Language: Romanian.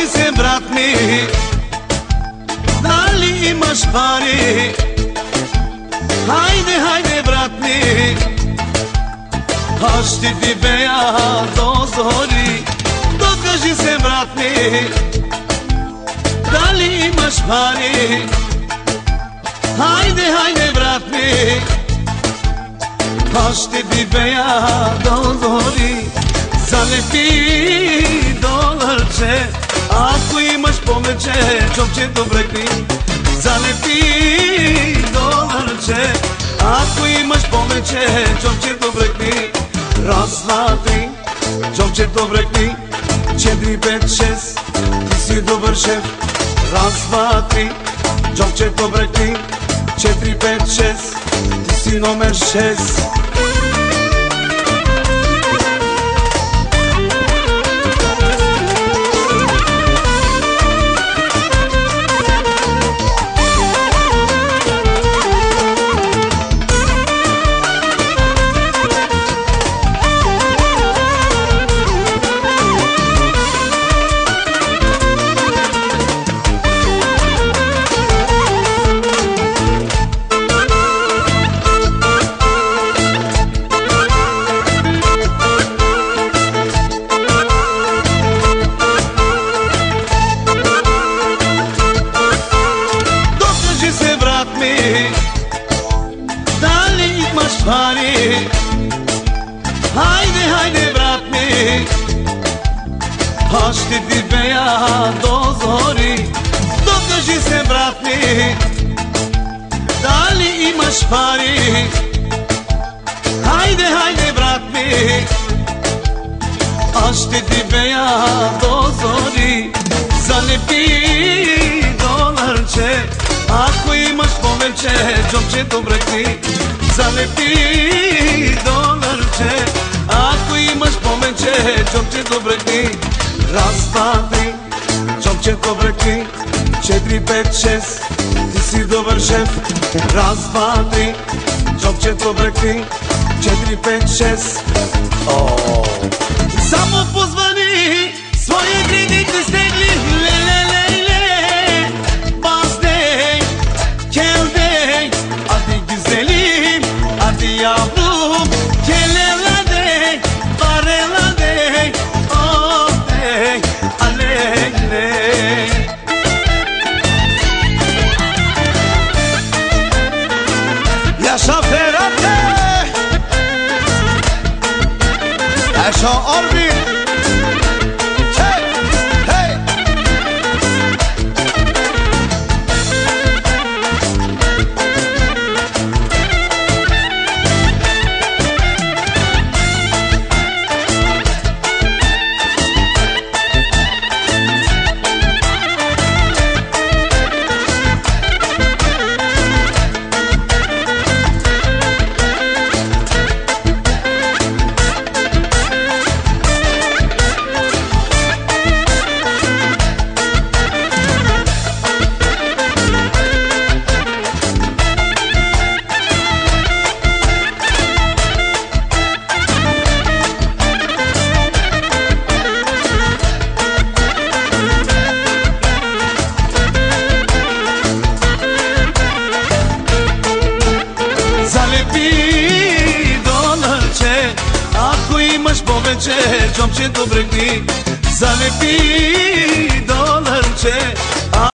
Dokaži se brat mi, da li imaš pari? Hajde, hajde brat mi, hašti ti beja do zori. Dokaži se brat mi, da li imaš pari? Hajde, hajde brat mi, hašti ti beja do zori. Zalepi dolarče, ako imaš pomeće, čopće dobrekni. Zalepi dolarče, ako imaš pomeće, čopće dobrekni. Raz, dva, tri, čopće dobrekni. 4, 5, 6, ti si dobar šef. Raz, dva, tri, čopće dobrekni. 4, 5, 6, ti si nomer 6. Da li imaš pari? Hajde, hajde brat mi, hašti ti beja do zori. Dokaži se brat mi, da li imaš pari? Hajde, hajde brat mi, hašti ti beja do zori. Zalepi dolarče, ako imaš pomeće, čopće dobrekni. Zalepi dolarče, ako imaš pomeće, čopće dobrekni. Raz, dva, tri, čopće dobrekni. 4, 5, 6, ti si dobar šef. Raz, dva, tri, čopće dobrekni. 4, 5, 6. Samo pozvani svoje kredite stegli. Yavrum kelelade, barelade, oh hey, alele. Yaşa Ferhat'e, yaşa Orbi. Poveće, čopće dobrekni. Zalepi dolarče,